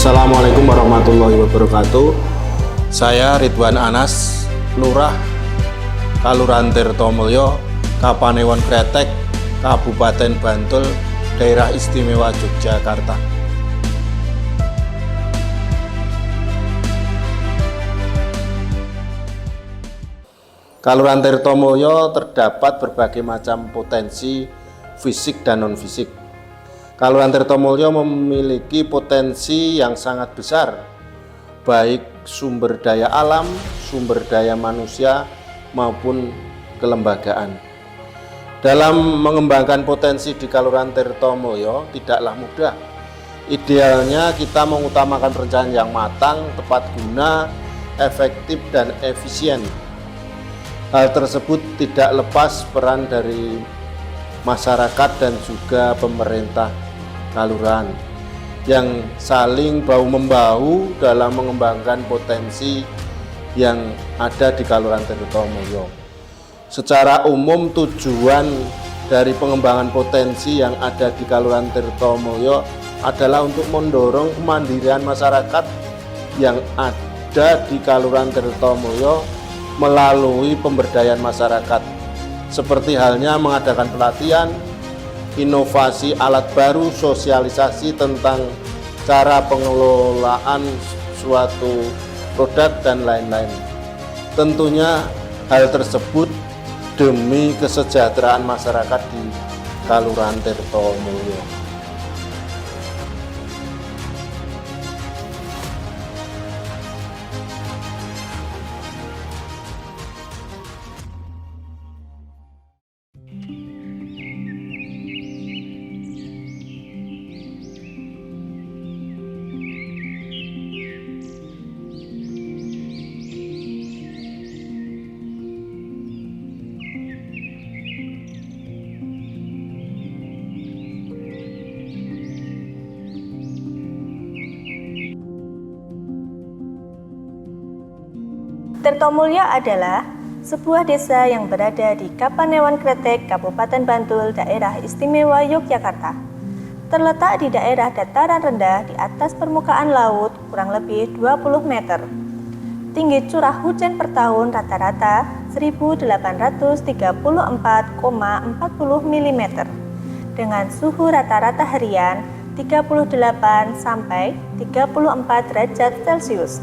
Assalamualaikum warahmatullahi wabarakatuh. Saya Ridwan Anas, Lurah Kalurahan Tirtomulyo, Kapanewon Kretek, Kabupaten Bantul, Daerah Istimewa Yogyakarta. Kalurahan Tirtomulyo terdapat berbagai macam potensi fisik dan non-fisik. Kalurahan Tirtomulyo memiliki potensi yang sangat besar, baik sumber daya alam, sumber daya manusia, maupun kelembagaan. Dalam mengembangkan potensi di Kalurahan Tirtomulyo tidaklah mudah. Idealnya kita mengutamakan perencanaan yang matang, tepat guna, efektif, dan efisien. Hal tersebut tidak lepas peran dari masyarakat dan juga pemerintah kalurahan yang saling bahu-membahu dalam mengembangkan potensi yang ada di Kalurahan Tirtomulyo. Secara umum tujuan dari pengembangan potensi yang ada di Kalurahan Tirtomulyo adalah untuk mendorong kemandirian masyarakat yang ada di Kalurahan Tirtomulyo melalui pemberdayaan masyarakat, seperti halnya mengadakan pelatihan, inovasi alat baru, sosialisasi tentang cara pengelolaan suatu produk, dan lain-lain. Tentunya hal tersebut demi kesejahteraan masyarakat di Kalurahan Tirtomulyo. Tirtomulyo adalah sebuah desa yang berada di Kapanewon Kretek, Kabupaten Bantul, Daerah Istimewa Yogyakarta. Terletak di daerah dataran rendah di atas permukaan laut kurang lebih 20 meter. Tinggi curah hujan per tahun rata-rata 1.834,40 mm dengan suhu rata-rata harian 38 sampai 34 derajat Celcius.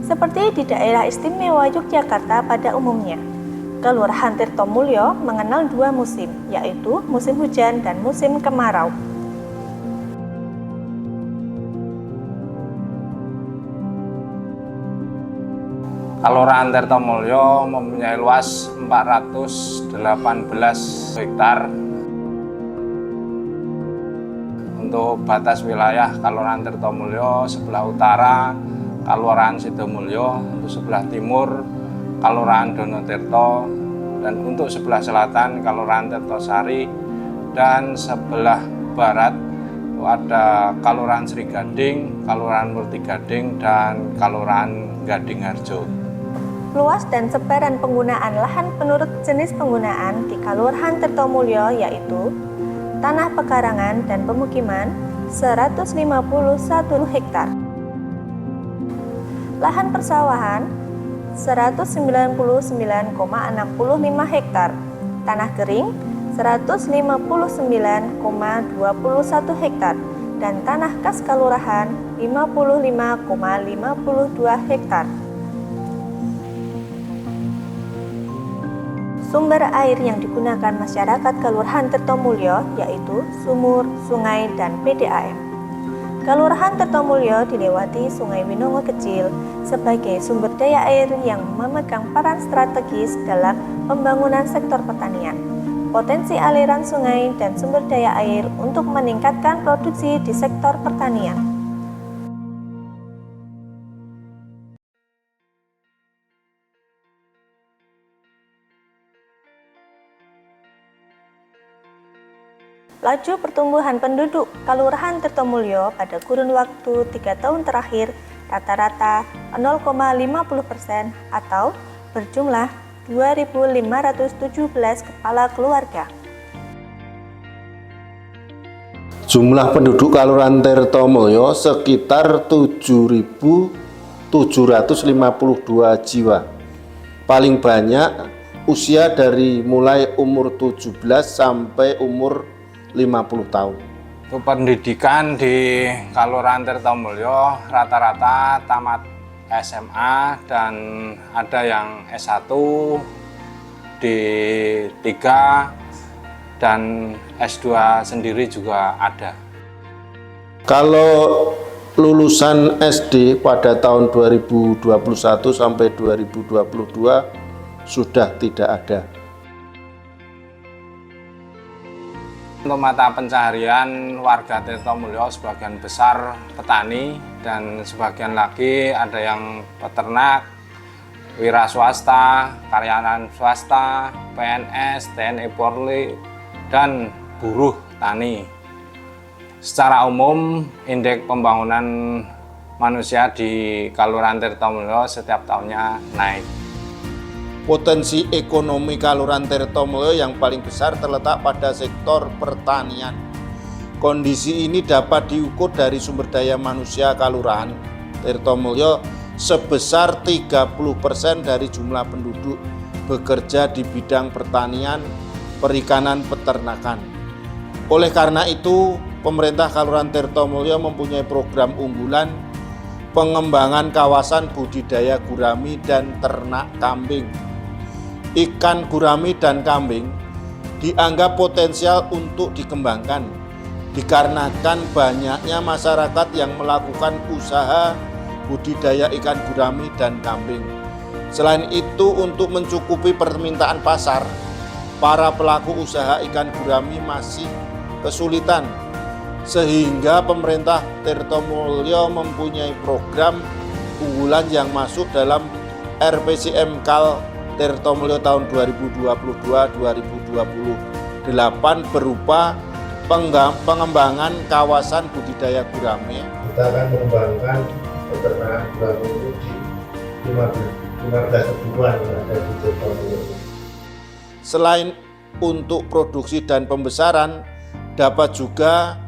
Seperti di daerah istimewa Yogyakarta pada umumnya, Kalurahan Tirtomulyo mengenal dua musim, yaitu musim hujan dan musim kemarau. Kalurahan Tirtomulyo mempunyai luas 418 hektar. Untuk batas wilayah Kalurahan Tirtomulyo, sebelah utara Kalurahan Sidomulyo, untuk sebelah timur Kalurahan Donotirto, dan untuk sebelah selatan Kalurahan Tirtosari, dan sebelah barat ada Kalurahan Srigading, Kalurahan Murtigading, dan Kalurahan Gadingharjo. Luas dan sebaran penggunaan lahan menurut jenis penggunaan di Kalurahan Tirtomulyo yaitu tanah pekarangan dan pemukiman 151 hektar. Lahan persawahan 199,65 hektar, tanah kering 159,21 hektar, dan tanah kas kalurahan 55,52 hektar. Sumber air yang digunakan masyarakat Kalurahan Tirtomulyo yaitu sumur, sungai, dan PDAM. Kalurahan Tirtomulyo dilewati Sungai Winongo Kecil sebagai sumber daya air yang memegang peran strategis dalam pembangunan sektor pertanian. Potensi aliran sungai dan sumber daya air untuk meningkatkan produksi di sektor pertanian. Laju pertumbuhan penduduk Kalurahan Tirtomulyo pada kurun waktu 3 tahun terakhir rata-rata 0,50% atau berjumlah 2.517 kepala keluarga. Jumlah penduduk Kalurahan Tirtomulyo sekitar 7.752 jiwa. Paling banyak usia dari mulai umur 17 sampai umur 50 tahun. Untuk pendidikan di Kalurahan Tirtomulyo rata-rata tamat SMA dan ada yang S1, D3 dan S2 sendiri juga ada. Kalau lulusan SD pada tahun 2021 sampai 2022 sudah tidak ada. Untuk mata pencaharian warga Tirtomulyo sebagian besar petani dan sebagian lagi ada yang peternak, wira swasta, karyawan swasta, PNS, TNI Polri, dan buruh tani. Secara umum, indeks pembangunan manusia di Kalurahan Tirtomulyo setiap tahunnya naik. Potensi ekonomi Kalurahan Tirtomulyo yang paling besar terletak pada sektor pertanian. Kondisi ini dapat diukur dari sumber daya manusia Kalurahan Tirtomulyo sebesar 30% dari jumlah penduduk bekerja di bidang pertanian, perikanan, peternakan. Oleh karena itu, pemerintah Kalurahan Tirtomulyo mempunyai program unggulan pengembangan kawasan budidaya gurami dan ternak kambing. Ikan gurami dan kambing dianggap potensial untuk dikembangkan dikarenakan banyaknya masyarakat yang melakukan usaha budidaya ikan gurami dan kambing. Selain itu, untuk mencukupi permintaan pasar, para pelaku usaha ikan gurami masih kesulitan, sehingga pemerintah Tirtomulyo mempunyai program unggulan yang masuk dalam RPJM Kal Tirtomulyo tahun 2022-2028 berupa pengembangan kawasan budidaya gurami. Kita akan mengembangkan peternakan gurami itu di 15 ribuan yang ada di Tirtomulyo. Selain untuk produksi dan pembesaran, dapat juga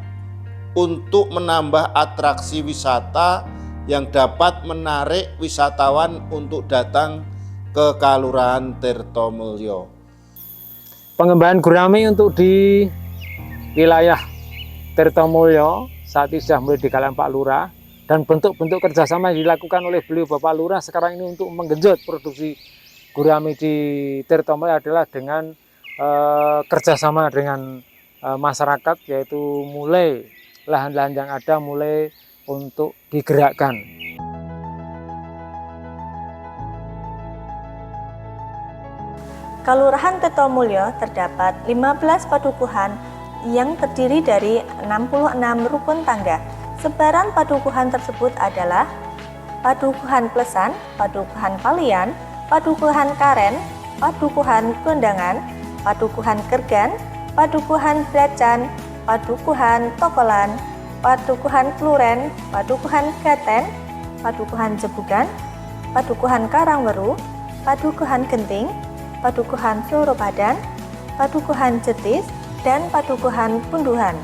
untuk menambah atraksi wisata yang dapat menarik wisatawan untuk datang ke Kalurahan Tirtomulyo. Pengembangan gurami untuk di wilayah Tirtomulyo saat ini sudah mulai digalang Pak Lurah, dan bentuk-bentuk kerjasama yang dilakukan oleh beliau Bapak Lurah sekarang ini untuk menggenjot produksi gurami di Tirtomulyo adalah dengan kerjasama dengan masyarakat, yaitu mulai lahan-lahan yang ada mulai untuk digerakkan. Kalurahan Tirtomulyo terdapat 15 padukuhan yang terdiri dari 66 rukun tangga. Sebaran padukuhan tersebut adalah Padukuhan Plesan, Padukuhan Palian, Padukuhan Karen, Padukuhan Gondangan, Padukuhan Kergan, Padukuhan Bracan, Padukuhan Tokolan, Padukuhan Kluren, Padukuhan Gaten, Padukuhan Jebugan, Padukuhan Karangweru, Padukuhan Genting, Padukuhan Suropadan, Padukuhan Jetis, dan Padukuhan Punduhan.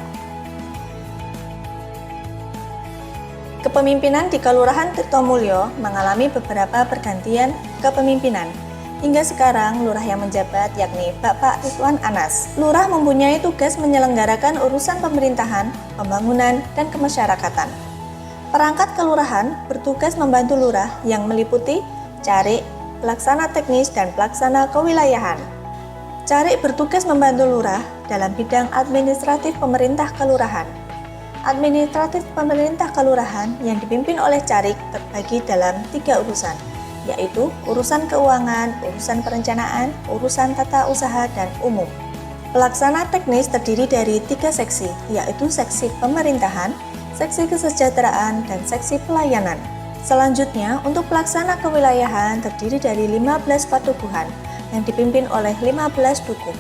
Kepemimpinan di Kalurahan Tirtomulyo mengalami beberapa pergantian kepemimpinan. Hingga sekarang, lurah yang menjabat yakni Bapak Ridwan Anas. Lurah mempunyai tugas menyelenggarakan urusan pemerintahan, pembangunan, dan kemasyarakatan. Perangkat kelurahan bertugas membantu lurah yang meliputi carik, pelaksana teknis, dan pelaksana kewilayahan. Carik bertugas membantu lurah dalam bidang administratif pemerintah kelurahan. Administratif pemerintah kelurahan yang dipimpin oleh carik terbagi dalam 3 urusan, yaitu urusan keuangan, urusan perencanaan, urusan tata usaha, dan umum. Pelaksana teknis terdiri dari 3 seksi, yaitu seksi pemerintahan, seksi kesejahteraan, dan seksi pelayanan. Selanjutnya, untuk pelaksana kewilayahan terdiri dari 15 padukuhan yang dipimpin oleh 15 dukun.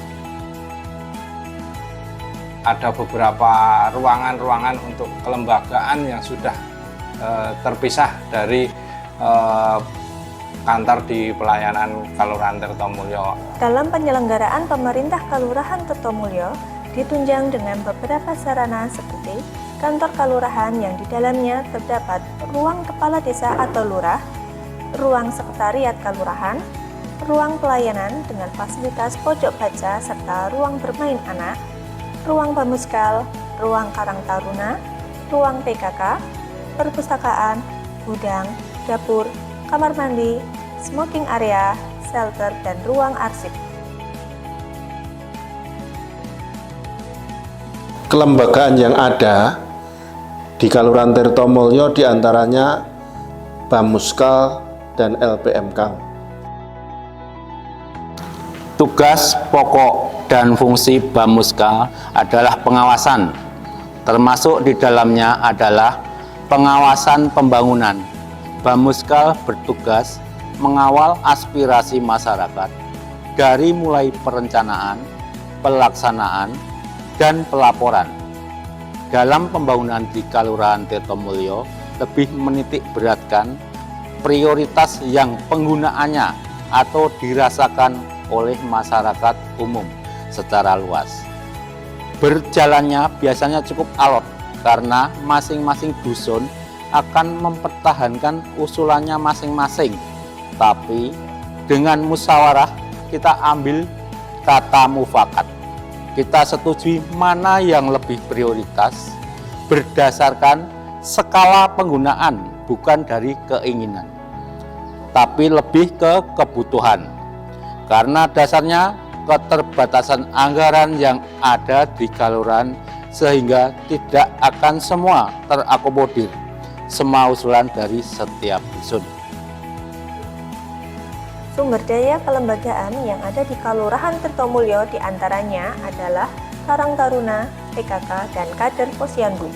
Ada beberapa ruangan-ruangan untuk kelembagaan yang sudah terpisah dari kantor di pelayanan Kalurahan Tirtomulyo. Dalam penyelenggaraan pemerintah Kalurahan Tirtomulyo, ditunjang dengan beberapa sarana seperti kantor kelurahan yang di dalamnya terdapat ruang kepala desa atau lurah, ruang sekretariat kelurahan, ruang pelayanan dengan fasilitas pojok baca serta ruang bermain anak, ruang bamuskal, ruang karang taruna, ruang PKK, perpustakaan, gudang, dapur, kamar mandi, smoking area, shelter, dan ruang arsip. Kelembagaan yang ada di Kelurahan Tirtomulyo diantaranya Bamuskal dan LPMK. Tugas pokok dan fungsi Bamuskal adalah pengawasan, termasuk di dalamnya adalah pengawasan pembangunan. Bamuskal bertugas mengawal aspirasi masyarakat dari mulai perencanaan, pelaksanaan, dan pelaporan. Dalam pembangunan di Kelurahan Tirtomulyo lebih menitik beratkan prioritas yang penggunaannya atau dirasakan oleh masyarakat umum secara luas. Berjalannya biasanya cukup alot karena masing-masing dusun akan mempertahankan usulannya masing-masing. Tapi dengan musyawarah kita ambil kata mufakat. Kita setujui mana yang lebih prioritas berdasarkan skala penggunaan, bukan dari keinginan, tapi lebih ke kebutuhan. Karena dasarnya keterbatasan anggaran yang ada di kelurahan sehingga tidak akan semua terakomodir semua usulan dari setiap dusun. Sumber daya kelembagaan yang ada di Kelurahan Tirtomulyo diantaranya adalah Karang Taruna, PKK, dan kader Posyandu.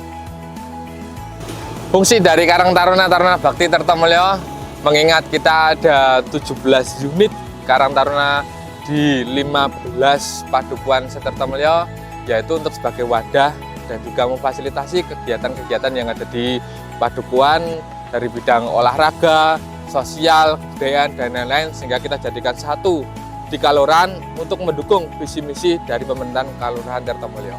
Fungsi dari Karang Taruna Bakti Tirtomulyo, mengingat kita ada 17 unit Karang Taruna di 15 padukuan Tirtomulyo, yaitu untuk sebagai wadah dan juga memfasilitasi kegiatan-kegiatan yang ada di padukuan dari bidang olahraga, sosial, kebudayaan, dan lain-lain, sehingga kita jadikan satu di Kelurahan untuk mendukung visi misi dari pemerintahan Kelurahan Tirtomulyo.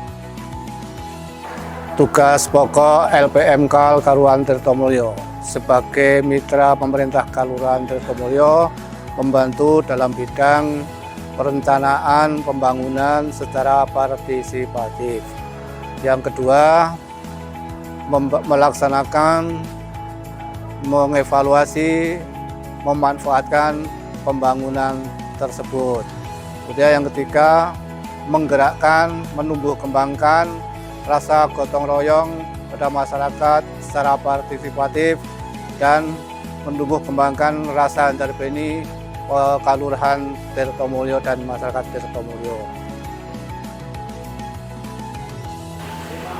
Tugas pokok LPMK Kelurahan Tirtomulyo sebagai mitra pemerintah Kelurahan Tirtomulyo membantu dalam bidang perencanaan pembangunan secara partisipatif. Yang kedua, melaksanakan, mengevaluasi, memanfaatkan pembangunan tersebut. Kemudian yang ketiga, menggerakkan, menumbuh kembangkan rasa gotong royong pada masyarakat secara partisipatif dan menumbuh kembangkan rasa antar beni Kelurahan Tirtomulyo dan masyarakat Tirtomulyo.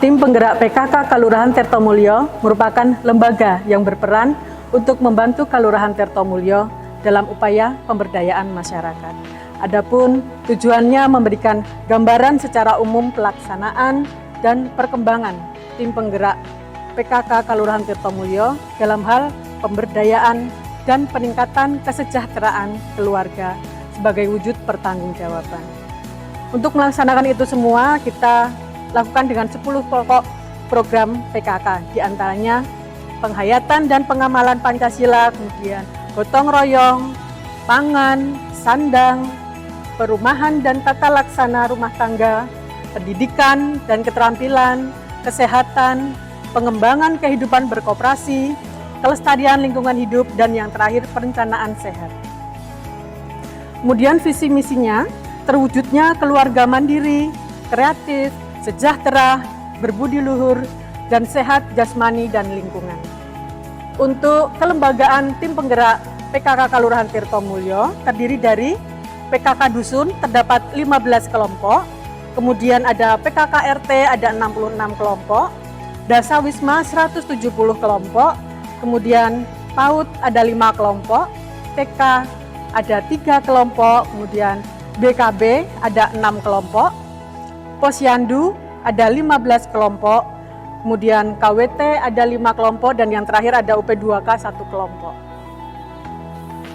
Tim penggerak PKK Kelurahan Tirtomulyo merupakan lembaga yang berperan untuk membantu Kelurahan Tirtomulyo dalam upaya pemberdayaan masyarakat. Adapun tujuannya memberikan gambaran secara umum pelaksanaan dan perkembangan tim penggerak PKK Kelurahan Tirtomulyo dalam hal pemberdayaan dan peningkatan kesejahteraan keluarga sebagai wujud pertanggungjawaban. Untuk melaksanakan itu semua, kita lakukan dengan 10 pokok program PKK, diantaranya penghayatan dan pengamalan Pancasila, kemudian gotong royong, pangan, sandang, perumahan dan tata laksana rumah tangga, pendidikan dan keterampilan, kesehatan, pengembangan kehidupan berkoperasi, kelestarian lingkungan hidup, dan yang terakhir perencanaan sehat. Kemudian visi misinya terwujudnya keluarga mandiri, kreatif, sejahtera, berbudi luhur, dan sehat jasmani dan lingkungan. Untuk kelembagaan tim penggerak PKK Kelurahan Tirtomulyo terdiri dari PKK Dusun terdapat 15 kelompok, kemudian ada PKK RT ada 66 kelompok, Dasa Wisma 170 kelompok, kemudian PAUD ada 5 kelompok, TK ada 3 kelompok, kemudian BKB ada 6 kelompok, Posyandu ada 15 kelompok, kemudian KWT ada 5 kelompok, dan yang terakhir ada UP2K 1 kelompok.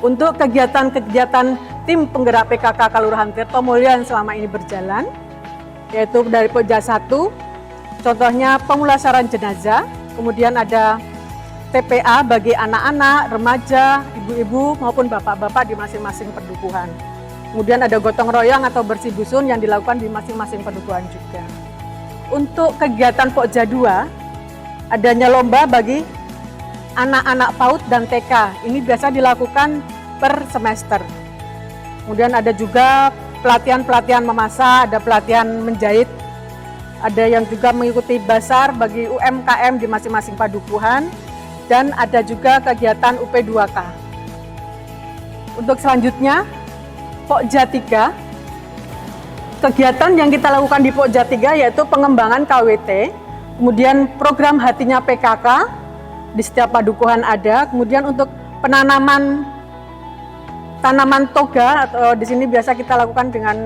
Untuk kegiatan-kegiatan tim penggerak PKK Kelurahan Tirtomulyo yang selama ini berjalan, yaitu dari Pokja 1, contohnya pemulasaran jenazah, kemudian ada TPA bagi anak-anak, remaja, ibu-ibu maupun bapak-bapak di masing-masing perdukuhan. Kemudian ada gotong royong atau bersih dusun yang dilakukan di masing-masing perdukuhan juga. Untuk kegiatan Pokja 2, adanya lomba bagi anak-anak PAUD dan TK. Ini biasa dilakukan per semester. Kemudian ada juga pelatihan-pelatihan memasak, ada pelatihan menjahit, ada yang juga mengikuti basar bagi UMKM di masing-masing padukuhan, dan ada juga kegiatan UP2K. Untuk selanjutnya, Pokja 3, kegiatan yang kita lakukan di Pokja 3 yaitu pengembangan KWT, kemudian program hatinya PKK, di setiap padukuhan ada, kemudian untuk penanaman tanaman toga, atau di sini biasa kita lakukan dengan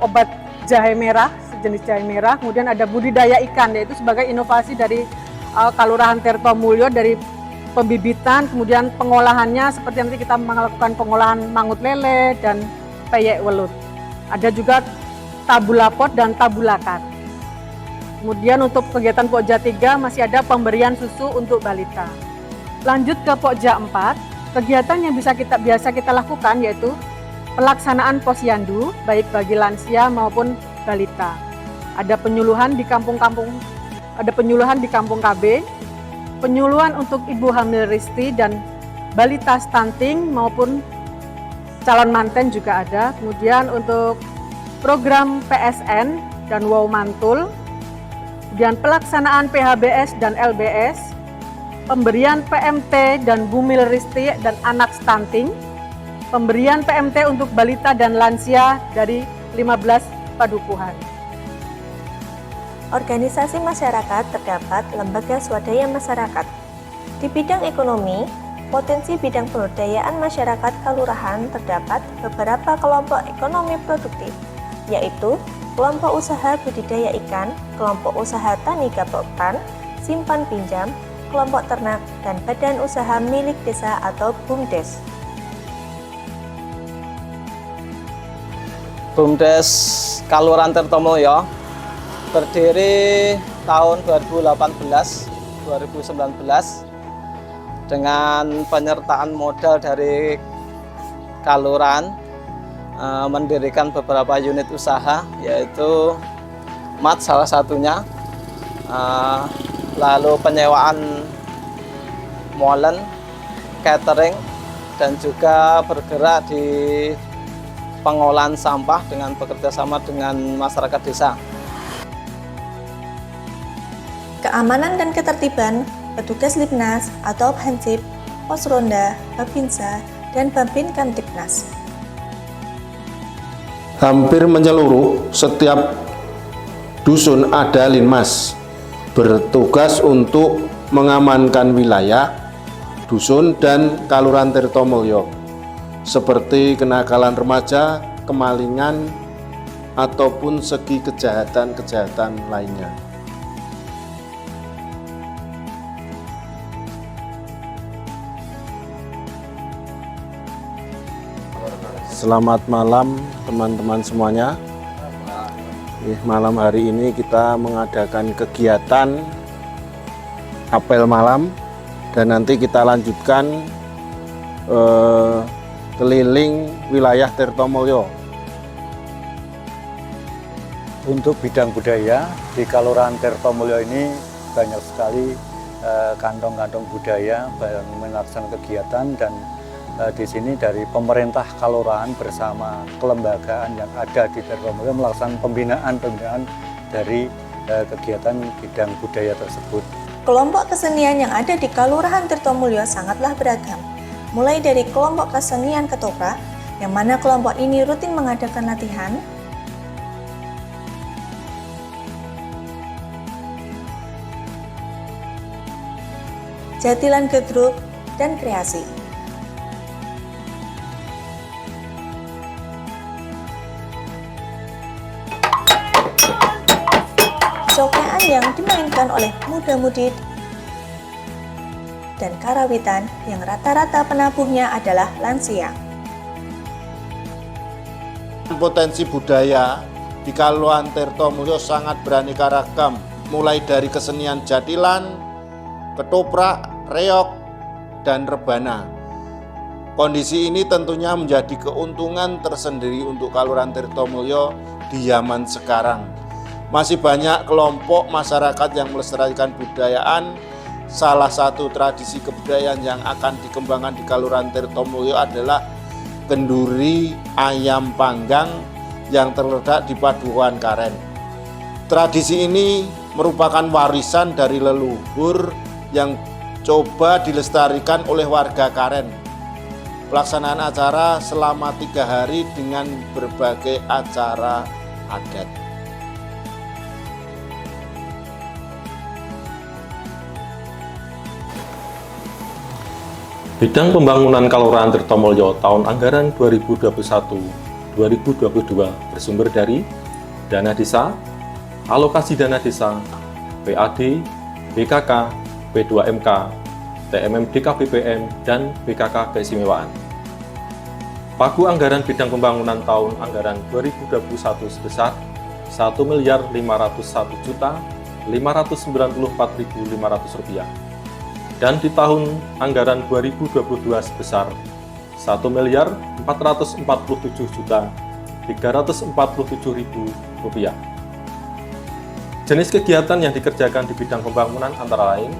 obat jahe merah, sejenis jahe merah, kemudian ada budidaya ikan, yaitu sebagai inovasi dari Kelurahan Tirtomulyo, dari pembibitan, kemudian pengolahannya seperti nanti kita melakukan pengolahan mangut lele dan peyek welut. Ada juga tabulapot dan tabulakat. Kemudian untuk kegiatan Pokja 3 masih ada pemberian susu untuk balita. Lanjut ke Pokja 4, kegiatan yang biasa kita lakukan yaitu pelaksanaan posyandu baik bagi lansia maupun balita. Ada penyuluhan di kampung-kampung, ada penyuluhan di kampung KB, penyuluhan untuk ibu hamil Risti dan balita stunting maupun calon manten juga ada. Kemudian untuk program PSN dan Wow Mantul, kemudian pelaksanaan PHBS dan LBS, pemberian PMT dan bumil Risti dan anak stunting, pemberian PMT untuk balita dan lansia dari 15 padukuhan. Organisasi masyarakat terdapat lembaga swadaya masyarakat. Di bidang ekonomi, potensi bidang pemberdayaan masyarakat kelurahan terdapat beberapa kelompok ekonomi produktif, yaitu kelompok usaha budidaya ikan, kelompok usaha tani gaboktan, simpan pinjam, kelompok ternak, dan badan usaha milik desa atau BUMDes. BUMDes Kelurahan Tirtomulyo berdiri tahun 2018-2019 dengan penyertaan modal dari Kelurahan, mendirikan beberapa unit usaha, yaitu mat salah satunya, lalu penyewaan molen, catering, dan juga bergerak di pengolahan sampah dengan bekerjasama dengan masyarakat desa. Keamanan dan ketertiban, petugas Lipnas atau Hansip, Pos Ronda, Babinsa, dan Babin Kamtibnas. Hampir menyeluruh setiap dusun ada linmas, bertugas untuk mengamankan wilayah, dusun, dan Kelurahan Tirtomulyo, seperti kenakalan remaja, kemalingan, ataupun segi kejahatan-kejahatan lainnya. Selamat malam teman-teman semuanya. Malam hari ini kita mengadakan kegiatan apel malam, dan nanti kita lanjutkan keliling wilayah Tirtomulyo. Untuk bidang budaya di Kelurahan Tirtomulyo ini banyak sekali kantong-kantong budaya yang melaksanakan kegiatan, dan di sini dari pemerintah kelurahan bersama kelembagaan yang ada di Tirtomulyo melaksanakan pembinaan dari kegiatan bidang budaya tersebut. Kelompok kesenian yang ada di Kelurahan Tirtomulyo sangatlah beragam, mulai dari kelompok kesenian ketoprak, yang mana kelompok ini rutin mengadakan latihan, jatilan gedruk, dan kreasi. Sokean yang dimainkan oleh muda-mudi dan karawitan yang rata-rata penabuhnya adalah lansia. Potensi budaya di di Kalurahan Tirtomulyo sangat beraneka ragam, mulai dari kesenian jatilan, ketoprak, reog, dan rebana. Kondisi ini tentunya menjadi keuntungan tersendiri untuk Kalurahan Tirtomulyo di zaman sekarang. Masih banyak kelompok masyarakat yang melestarikan budayaan. Salah satu tradisi kebudayaan yang akan dikembangkan di Kalurahan Tirtomulyo adalah kenduri ayam panggang yang terletak di Padukuhan Karen. Tradisi ini merupakan warisan dari leluhur yang coba dilestarikan oleh warga Karen. Pelaksanaan acara selama 3 hari dengan berbagai acara adat. Bidang pembangunan Kalurahan Tirtomulyo tahun anggaran 2021-2022 bersumber dari dana desa, alokasi dana desa, PAD, BKK, P2MK, TMM DKPPM, dan BKK keistimewaan. Pagu anggaran bidang pembangunan tahun anggaran 2021 sebesar Rp1.501.594.500 dan di tahun anggaran 2022 sebesar Rp1.447.347.000. Jenis kegiatan yang dikerjakan di bidang pembangunan antara lain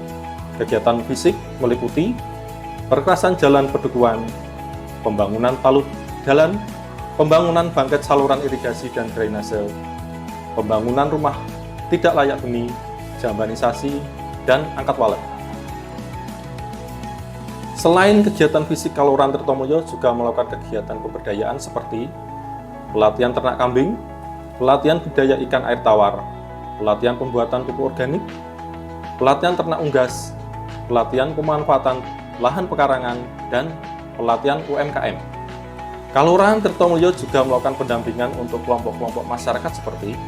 kegiatan fisik meliputi perkerasan jalan pedukuhan, pembangunan talud jalan, pembangunan bangkai saluran irigasi dan drainase, pembangunan rumah tidak layak huni, jambanisasi, dan angkat walet. Selain kegiatan fisik, Kalurahan Tirtomulyo juga melakukan kegiatan pemberdayaan seperti pelatihan ternak kambing, pelatihan budidaya ikan air tawar, pelatihan pembuatan pupuk organik, pelatihan ternak unggas, pelatihan pemanfaatan lahan pekarangan, dan pelatihan UMKM. Kalurahan Tirtomulyo juga melakukan pendampingan untuk kelompok-kelompok masyarakat seperti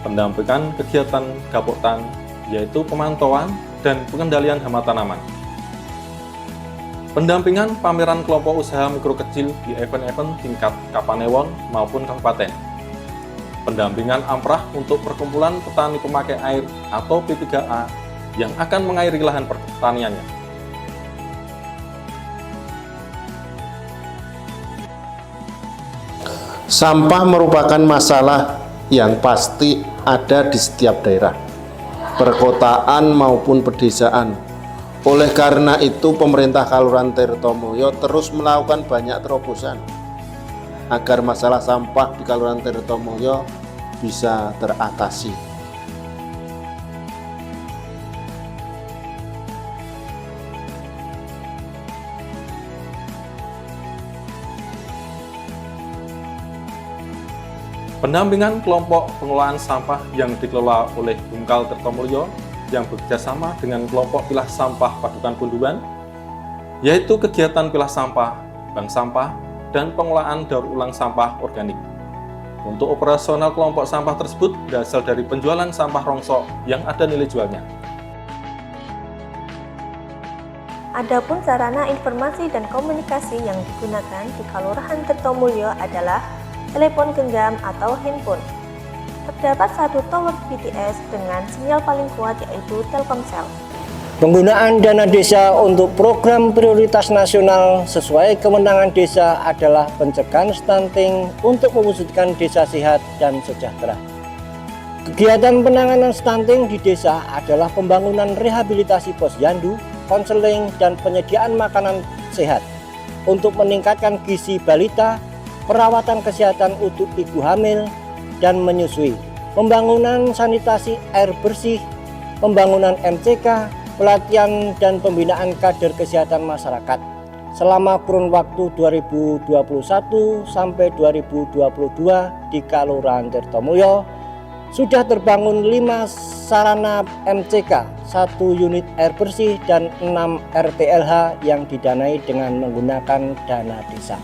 pendampingan kegiatan gapoktan, yaitu pemantauan dan pengendalian hama tanaman, pendampingan pameran kelompok usaha mikro kecil di event-event tingkat Kapanewon maupun kabupaten, pendampingan amprah untuk perkumpulan petani pemakai air atau P3A yang akan mengairi lahan pertaniannya. Sampah merupakan masalah yang pasti ada di setiap daerah, perkotaan maupun pedesaan. Oleh karena itu, pemerintah Kalurahan Tirtomulyo terus melakukan banyak terobosan agar masalah sampah di Kalurahan Tirtomulyo bisa teratasi. Pendampingan kelompok pengelolaan sampah yang dikelola oleh Bumkal Tirtomulyo yang bekerjasama dengan kelompok pilah sampah Padukan Punduan, yaitu kegiatan pilah sampah, bank sampah, dan pengelolaan daur ulang sampah organik. Untuk operasional kelompok sampah tersebut berasal dari penjualan sampah rongsok yang ada nilai jualnya. Adapun sarana informasi dan komunikasi yang digunakan di Kalurahan Tirtomulyo adalah telepon genggam atau handphone. Terdapat satu tower BTS dengan sinyal paling kuat, yaitu Telkomsel. Penggunaan dana desa untuk program prioritas nasional sesuai kewenangan desa adalah pencegahan stunting untuk mewujudkan desa sehat dan sejahtera. Kegiatan penanganan stunting di desa adalah pembangunan rehabilitasi posyandu, konseling, dan penyediaan makanan sehat untuk meningkatkan gizi balita, perawatan kesehatan untuk ibu hamil dan menyusui, pembangunan sanitasi air bersih, pembangunan MCK, pelatihan dan pembinaan kader kesehatan masyarakat. Selama kurun waktu 2021 sampai 2022 di Kalurahan Tirtomulyo sudah terbangun 5 sarana MCK, 1 unit air bersih, dan 6 RTLH yang didanai dengan menggunakan dana desa.